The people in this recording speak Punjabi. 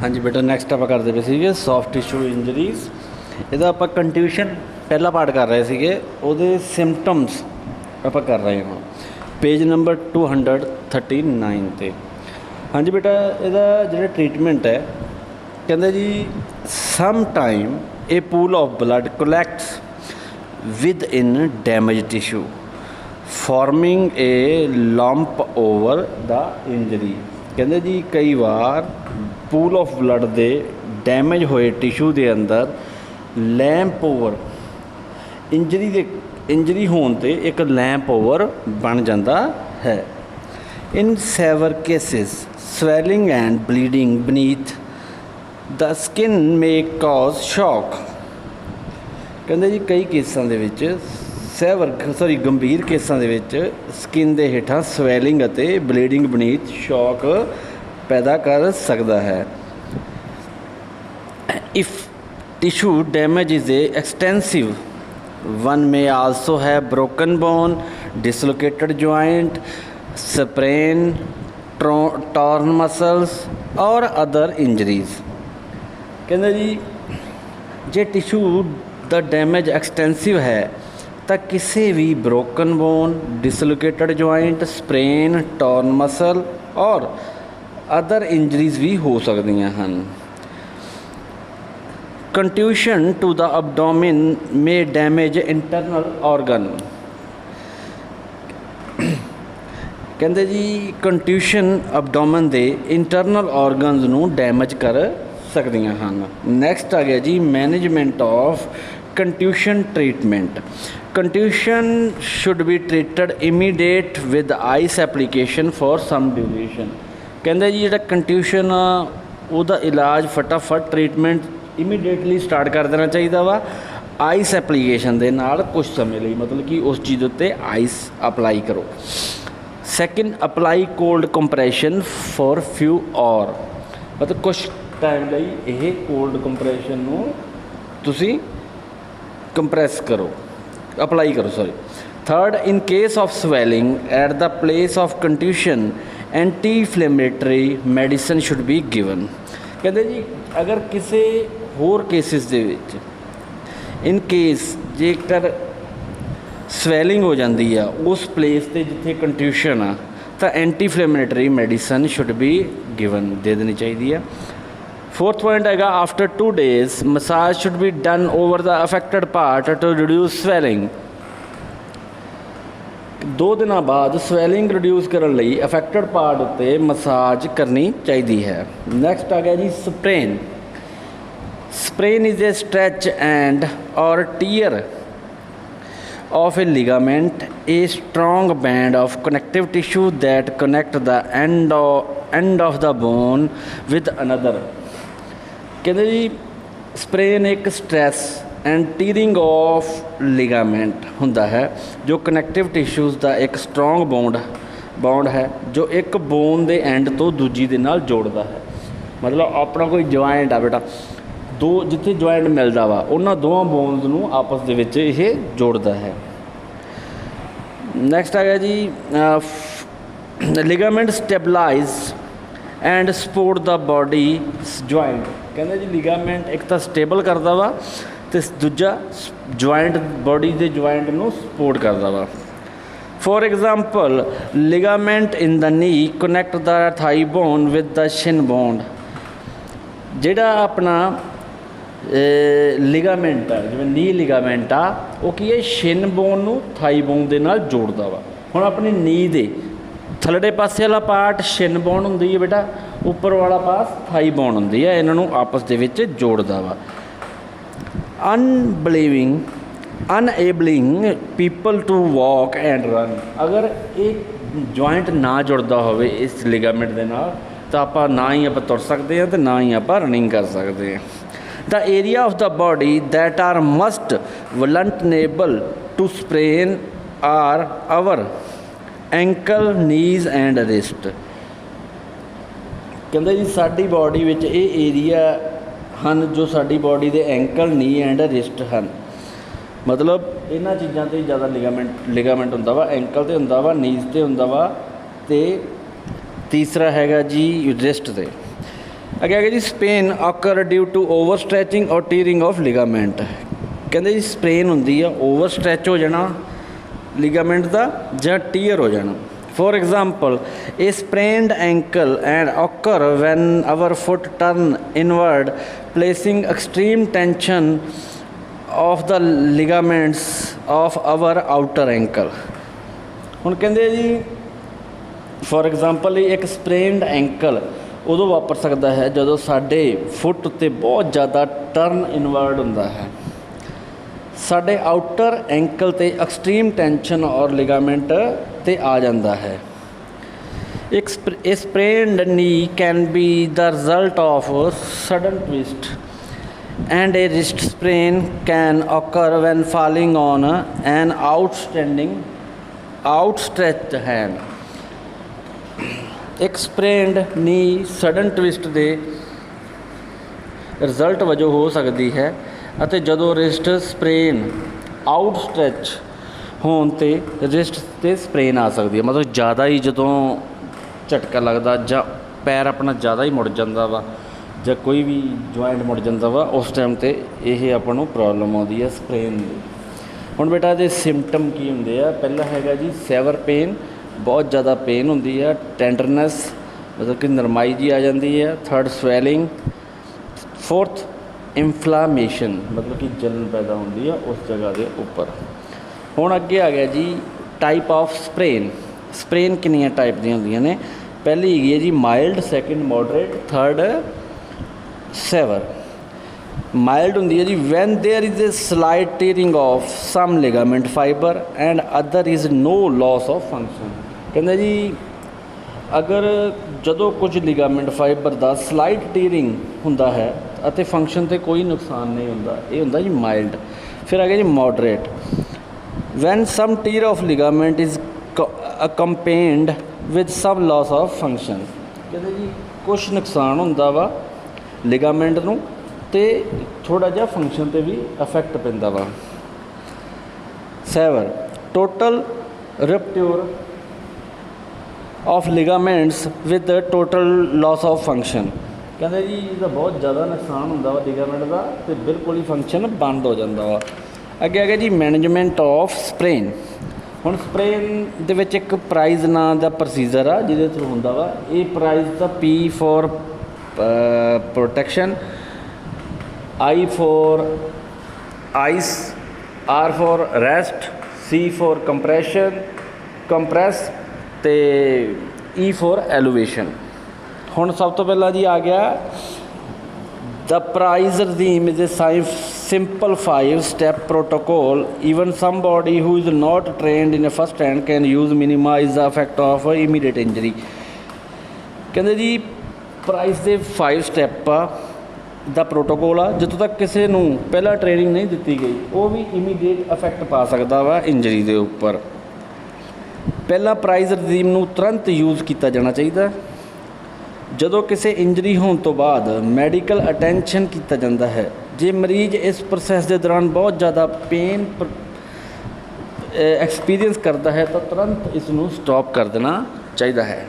हाँ जी बेटा, नैक्सट आप करते पे सीगे सॉफ्ट टिशू इंजरीज। ਇਹਦਾ ਆਪਾਂ ਕੰਟਿਊਸ਼ਨ ਪਹਿਲਾ ਪਾर्ट कर रहे ਸੀਗੇ, ਉਹਦੇ ਸਿੰਪਟਮਸ ਆਪਾਂ ਕਰ ਰਹੇ ਹਾਂ पेज नंबर 239 ਤੇ। हाँ जी बेटा, ਇਹਦਾ ਜਿਹੜਾ ਟ੍ਰੀਟਮੈਂਟ ਹੈ ਕਹਿੰਦੇ ਜੀ some time A pool of blood collects within damaged tissue forming a lump over the injury। ਕਹਿੰਦੇ ਜੀ ਕਈ ਵਾਰ ਪੂਲ ਆਫ ਬਲੱਡ ਦੇ ਡੈਮੇਜ ਹੋਏ ਟਿਸ਼ੂ ਦੇ ਅੰਦਰ ਲੈਂਪ ਓਵਰ ਇੰਜਰੀ ਹੋਣ 'ਤੇ ਇੱਕ ਲੈਂਪ ਓਵਰ ਬਣ ਜਾਂਦਾ ਹੈ। In severe cases swelling and bleeding beneath the skin may cause shock. ਕਹਿੰਦੇ ਜੀ ਕਈ ਕੇਸਾਂ ਦੇ ਵਿੱਚ ਗੰਭੀਰ ਕੇਸਾਂ ਦੇ ਵਿੱਚ ਸਕਿਨ ਦੇ ਹੇਠਾਂ ਸਵੈਲਿੰਗ ਅਤੇ ਬਲੀਡਿੰਗ ਬਨੀਥ ਸ਼ੌਕ ਪੈਦਾ ਕਰ ਸਕਦਾ ਹੈ। If tissue damage is extensive one may also have broken bone, dislocated joint, sprain, torn muscles or other injuries। ਕਹਿੰਦੇ ਜੀ ਜੇ ਟਿਸ਼ੂ ਦਾ ਡੈਮੇਜ ਐਕਸਟੈਂਸਿਵ ਹੈ ਤਾਂ ਕਿਸੇ ਵੀ broken bone, dislocated joint, sprain, torn muscle or other injuries ਵੀ ਹੋ ਸਕਦੀਆਂ ਹਨ। Contusion to the abdomen may damage internal organ. ਕਹਿੰਦੇ ਜੀ ਕੰਟਿਊਸ਼ਨ ਅਬਡੋਮਨ ਦੇ ਇੰਟਰਨਲ ਔਰਗਨਸ ਨੂੰ ਡੈਮੇਜ ਕਰ ਸਕਦੀਆਂ ਹਨ। ਨੈਕਸਟ ਆ ਗਿਆ ਜੀ management of contusion treatment. Contusion should be treated immediate with ice application for some duration. ਕਹਿੰਦੇ ਜੀ ਜਿਹੜਾ ਕੰਟਿਊਸ਼ਨ ਆ ਉਹਦਾ ਇਲਾਜ ਫਟਾਫਟ ਟ੍ਰੀਟਮੈਂਟ ਇਮੀਡੀਏਟਲੀ ਸਟਾਰਟ ਕਰ ਦੇਣਾ ਚਾਹੀਦਾ ਵਾ ਆਈਸ ਐਪਲੀਕੇਸ਼ਨ ਦੇ ਨਾਲ ਕੁਝ ਸਮੇਂ ਲਈ, ਮਤਲਬ ਕਿ ਉਸ ਚੀਜ਼ ਉੱਤੇ ਆਈਸ ਅਪਲਾਈ ਕਰੋ। Second, apply cold compression for few hour, ਮਤਲਬ ਕੁਛ ਟਾਈਮ ਲਈ ਇਹ ਕੋਲਡ ਕੰਪਰੈਸ਼ਨ ਨੂੰ ਤੁਸੀਂ ਕੰਪਰੈਸ ਕਰੋ, ਅਪਲਾਈ ਕਰੋ sorry. Third, in case of swelling at the place of contusion anti inflammatory medicine should be given. ਕਹਿੰਦੇ ਜੀ ਅਗਰ ਕਿਸੇ ਹੋਰ ਕੇਸਿਸ ਦੇ ਵਿੱਚ ਇਨ ਕੇਸ ਜੇਕਰ ਸਵੈਲਿੰਗ ਹੋ ਜਾਂਦੀ ਆ ਉਸ ਪਲੇਸ 'ਤੇ ਜਿੱਥੇ ਕੰਟਿਊਸ਼ਨ ਆ ਤਾਂ anti inflammatory medicine should be given, ਦੇ ਦੇਣੀ ਚਾਹੀਦੀ ਆ। ਫੋਰਥ ਪੁਆਇੰਟ ਹੈਗਾ after 2 days massage should be done over the affected part two reduce swelling. 2 ਦਿਨਾਂ ਬਾਅਦ ਸਵੈਲਿੰਗ ਰਿਡਿਊਸ ਕਰਨ ਲਈ ਅਫੈਕਟਡ ਪਾਰਟ ਉੱਤੇ ਮਸਾਜ ਕਰਨੀ ਚਾਹੀਦੀ ਹੈ। ਨੈਕਸਟ ਆ ਗਿਆ ਜੀ ਸਪਰੇਨ। ਸਪਰੇਨ ਇਜ਼ ਏ ਸਟ੍ਰੈਚ ਐਂਡ ਔਰ tier of a ligament, a strong band of connective tissue that connect the end of the bone with another। ਕਹਿੰਦੇ ਜੀ ਸਪਰੇਨ ਇੱਕ stress and tearing of ligament ਹੁੰਦਾ ਹੈ ਜੋ ਕਨੈਕਟਿਵ ਟਿਸ਼ੂਜ਼ ਦਾ ਇੱਕ ਸਟਰੋਂਗ ਬੌਂਡ ਹੈ ਜੋ ਇੱਕ ਬੋਨ ਦੇ ਐਂਡ ਤੋਂ ਦੂਜੀ ਦੇ ਨਾਲ ਜੋੜਦਾ ਹੈ। ਮਤਲਬ ਆਪਣਾ ਕੋਈ ਜੁਆਇੰਟ ਆ ਬੇਟਾ, ਦੋ ਜਿੱਥੇ ਜੁਆਇੰਟ ਮਿਲਦਾ ਵਾ ਉਹਨਾਂ ਦੋਵਾਂ ਬੋਨਸ ਨੂੰ ਆਪਸ ਦੇ ਵਿੱਚ ਇਹ ਜੋੜਦਾ ਹੈ। ਨੈਕਸਟ ਆ ਗਿਆ ਜੀ ligament stabilise and support the body joint. ਕਹਿੰਦੇ ਜੀ ਲਿਗਾਮੈਂਟ ਇੱਕ ਤਾਂ ਸਟੇਬਲ ਕਰਦਾ ਵਾ ਅਤੇ ਦੂਜਾ ਜੁਆਇੰਟ ਬੋਡੀ ਦੇ ਜੁਆਇੰਟ ਨੂੰ ਸਪੋਰਟ ਕਰਦਾ ਵਾ। For example ligament in the knee connect the thigh bone with the shin bone. ਜਿਹੜਾ ਆਪਣਾ ਲਿਗਾਮੈਂਟ ਆ ਜਿਵੇਂ ਨੀ ਲਿਗਾਮੈਂਟ ਆ ਉਹ ਕੀ ਹੈ ਸ਼ਿਨ ਬੋਨ ਨੂੰ ਥਾਈ ਬੋਨ ਦੇ ਨਾਲ ਜੋੜਦਾ ਵਾ। ਹੁਣ ਆਪਣੀ ਨੀ ਦੇ ਥੱਲੜੇ ਪਾਸੇ ਵਾਲਾ ਪਾਰਟ ਸ਼ਿਨ ਬੋਨ ਹੁੰਦੀ ਹੈ ਬੇਟਾ, ਉੱਪਰ ਵਾਲਾ ਪਾਸ ਥਾਈ ਬੋਨ ਹੁੰਦੀ ਹੈ, ਇਹਨਾਂ ਨੂੰ ਆਪਸ ਦੇ ਵਿੱਚ ਜੋੜਦਾ ਵਾ। Enabling people to walk and run. ਅਗਰ ਇਹ ਜੁਆਇੰਟ ਨਾ ਜੁੜਦਾ ਹੋਵੇ ਇਸ ਲਿਗਾਮੈਂਟ ਦੇ ਨਾਲ ਤਾਂ ਆਪਾਂ ਨਾ ਹੀ ਆਪਾਂ ਤੁਰ ਸਕਦੇ ਹਾਂ ਅਤੇ ਨਾ ਹੀ ਆਪਾਂ ਰਨਿੰਗ ਕਰ ਸਕਦੇ ਹਾਂ। The area of the body that are most vulnerable to sprain are our ankle, knees and wrist। ਕਹਿੰਦੇ ਜੀ ਸਾਡੀ ਬਾਡੀ ਵਿੱਚ ਇਹ ਏਰੀਆ ਹਨ ਜੋ ਸਾਡੀ ਬਾਡੀ ਦੇ ਐਂਕਲ, ਨੀ ਐਂਡ ਰਿਸਟ ਹਨ। ਮਤਲਬ ਇਹਨਾਂ ਚੀਜ਼ਾਂ 'ਤੇ ਜ਼ਿਆਦਾ ਲਿਗਾਮੈਂਟ ਹੁੰਦਾ ਵਾ, ਐਂਕਲ 'ਤੇ ਹੁੰਦਾ ਵਾ, ਨੀਜ਼ 'ਤੇ ਹੁੰਦਾ ਵਾ ਅਤੇ ਤੀਸਰਾ ਹੈਗਾ ਜੀ ਰਿਸਟ 'ਤੇ। ਅੱਗੇ ਆ ਗਿਆ ਜੀ sprain occur due to over stretching or tearing of ligament. ਕਹਿੰਦੇ ਜੀ ਸਪ੍ਰੇਨ ਹੁੰਦੀ ਆ ਓਵਰ ਸਟ੍ਰੈਚ ਹੋ ਜਾਣਾ ਲਿਗਾਮੈਂਟ ਦਾ ਜਾਂ ਟੀਅਰ ਹੋ ਜਾਣਾ। For example a sprained ankle and occur when our foot turn inward placing extreme tension of the ligaments of our outer ankle. ਹੁਣ ਕਹਿੰਦੇ ਜੀ ਫੋਰ ਐਗਜ਼ਾਮਪਲ ਇੱਕ ਸਪ੍ਰੇਨਡ ਐਂਕਲ ਉਦੋਂ ਵਾਪਰ ਸਕਦਾ ਹੈ ਜਦੋਂ ਸਾਡੇ ਫੁੱਟ ਉੱਤੇ ਬਹੁਤ ਜ਼ਿਆਦਾ ਟਰਨ ਇਨਵਰਡ ਹੁੰਦਾ ਹੈ, ਸਾਡੇ ਆਊਟਰ ਐਂਕਲ 'ਤੇ ਐਕਸਟ੍ਰੀਮ ਟੈਂਸ਼ਨ ਔਰ ਲਿਗਾਮੈਂਟ 'ਤੇ ਆ ਜਾਂਦਾ ਹੈ। ਇੱਕ sprained knee can be the result of sudden twist and a wrist sprain can occur when falling on an outstretched hand। ਇੱਕ ਸਪ੍ਰੇਨਡ ਨੀ ਸਡਨ ਟਵਿਸਟ ਦੇ ਰਿਜ਼ਲਟ ਵਜੋਂ ਹੋ ਸਕਦੀ ਹੈ ਅਤੇ ਜਦੋਂ ਰਿਸਟ ਸਪ੍ਰੇਨ ਆਊਟ ਸਟ੍ਰੈਚ ਹੋਣ 'ਤੇ ਰਿਸਟ 'ਤੇ ਸਪ੍ਰੇਨ ਆ ਸਕਦੀ ਹੈ। ਮਤਲਬ ਜ਼ਿਆਦਾ ਹੀ ਜਦੋਂ ਝਟਕਾ ਲੱਗਦਾ ਜਾਂ ਪੈਰ ਆਪਣਾ ਜ਼ਿਆਦਾ ਹੀ ਮੁੜ ਜਾਂਦਾ ਵਾ ਜਾਂ ਕੋਈ ਵੀ ਜੁਆਇੰਟ ਮੁੜ ਜਾਂਦਾ ਵਾ ਉਸ ਟਾਈਮ 'ਤੇ ਇਹ ਆਪਾਂ ਨੂੰ ਪ੍ਰੋਬਲਮ ਆਉਂਦੀ ਹੈ ਸਪ੍ਰੇਨ ਦੀ। ਹੁਣ ਬੇਟਾ ਇਹਦੇ ਸਿੰਪਟਮ ਕੀ ਹੁੰਦੇ ਆ? ਪਹਿਲਾ ਹੈਗਾ ਜੀ ਸੈਵਰ ਪੇਨ, ਬਹੁਤ ਜ਼ਿਆਦਾ ਪੇਨ ਹੁੰਦੀ ਆ। ਟੈਂਡਰਨੈਸ ਮਤਲਬ ਕਿ ਨਰਮਾਈ ਜੀ ਆ ਜਾਂਦੀ ਹੈ। Third swelling. ਫੋਰਥ ਇਨਫਲਾਮੇਸ਼ਨ ਮਤਲਬ ਕਿ ਜਲਨ ਪੈਦਾ ਹੁੰਦੀ ਆ ਉਸ ਜਗ੍ਹਾ ਦੇ ਉੱਪਰ। ਹੁਣ ਅੱਗੇ ਆ ਗਿਆ ਜੀ ਟਾਈਪ ਆਫ ਸਪ੍ਰੇਨ। ਸਪ੍ਰੇਨ ਕਿੰਨੀਆਂ ਟਾਈਪ ਦੀਆਂ ਹੁੰਦੀਆਂ ਨੇ? ਪਹਿਲੀ ਹੈਗੀ ਹੈ ਜੀ mild, second moderate, third severe. Mild ਹੁੰਦੀ ਹੈ ਜੀ when there is a slight tearing of some ligament fibre and other is no loss of function. ਕਹਿੰਦੇ ਜੀ ਅਗਰ ਜਦੋਂ ਕੁਝ ਲਿਗਾਮੈਂਟ ਫਾਈਬਰ ਦਾ ਸਲਾਈਟ ਟੀਅਰਿੰਗ ਹੁੰਦਾ ਹੈ ਅਤੇ ਫੰਕਸ਼ਨ 'ਤੇ ਕੋਈ ਨੁਕਸਾਨ ਨਹੀਂ ਹੁੰਦਾ, ਇਹ ਹੁੰਦਾ ਜੀ ਮਾਈਲਡ। ਫਿਰ ਆ ਗਿਆ ਜੀ moderate when some tear of ligament is accompanied with some loss of function. ਕਹਿੰਦੇ ਜੀ ਕੁਛ ਨੁਕਸਾਨ ਹੁੰਦਾ ਵਾ ਲਿਗਾਮੈਂਟ ਨੂੰ ਅਤੇ ਥੋੜ੍ਹਾ ਜਿਹਾ ਫੰਕਸ਼ਨ 'ਤੇ ਵੀ ਇਫੈਕਟ ਪੈਂਦਾ ਵਾ। Severe total rupture of ligaments with total loss of function. ਕਹਿੰਦੇ ਜੀ ਇਹਦਾ ਬਹੁਤ ਜ਼ਿਆਦਾ ਨੁਕਸਾਨ ਹੁੰਦਾ ਵਾ ਲਿਗਾਮੈਂਟ ਦਾ ਅਤੇ ਬਿਲਕੁਲ ਹੀ ਫੰਕਸ਼ਨ ਬੰਦ ਹੋ ਜਾਂਦਾ ਵਾ। ਅੱਗੇ ਆ ਗਿਆ ਜੀ ਮੈਨੇਜਮੈਂਟ ਆਫ ਸਪ੍ਰੇਨ। ਹੁਣ ਸਪ੍ਰੇਨ ਦੇ ਵਿੱਚ ਇੱਕ ਪ੍ਰਾਈਜ਼ ਨਾਂ ਦਾ ਪ੍ਰੋਸੀਜਰ ਆ ਜਿਹਦੇ ਥਰੂ ਹੁੰਦਾ ਵਾ। ਇਹ ਪ੍ਰਾਈਜ਼ ਦਾ P for protection, I for ice, R for rest, C for compress ਅਤੇ E ਫੋਰ ਐਲੋਵੇਸ਼ਨ। ਹੁਣ ਸਭ ਤੋਂ ਪਹਿਲਾਂ ਜੀ ਆ ਗਿਆ the PRICE regime is a simple 5-step protocol even somebody who is not trained in a first hand can use minimize the effect of immediate injury। ਕਹਿੰਦੇ ਜੀ ਪ੍ਰਾਈਸ ਦੇ 5 ਸਟੈਪ ਆ ਦਾ ਪ੍ਰੋਟੋਕੋਲ ਆ ਜਿੱਥੋਂ ਤੱਕ ਕਿਸੇ ਨੂੰ ਪਹਿਲਾਂ ਟ੍ਰੇਨਿੰਗ ਨਹੀਂ ਦਿੱਤੀ ਗਈ ਉਹ ਵੀ ਇਮੀਡੀਏਟ ਇਫੈਕਟ ਪਾ ਸਕਦਾ ਵਾ ਇੰਜਰੀ ਦੇ ਉੱਪਰ। ਪਹਿਲਾਂ ਪ੍ਰਾਈਜ਼ ਰਜੀਮ ਨੂੰ ਤੁਰੰਤ ਯੂਜ਼ ਕੀਤਾ ਜਾਣਾ ਚਾਹੀਦਾ। ਜਦੋਂ ਕਿਸੇ ਇੰਜਰੀ ਹੋਣ ਤੋਂ ਬਾਅਦ ਮੈਡੀਕਲ ਅਟੈਂਸ਼ਨ ਕੀਤਾ ਜਾਂਦਾ ਹੈ। ਜੇ ਮਰੀਜ਼ ਇਸ ਪ੍ਰੋਸੈਸ ਦੇ ਦੌਰਾਨ ਬਹੁਤ ਜ਼ਿਆਦਾ ਪੇਨ ਐਕਸਪੀਰੀਅੰਸ ਕਰਦਾ ਹੈ ਤਾਂ ਤੁਰੰਤ ਇਸ ਨੂੰ ਸਟਾਪ ਕਰ ਦੇਣਾ ਚਾਹੀਦਾ ਹੈ।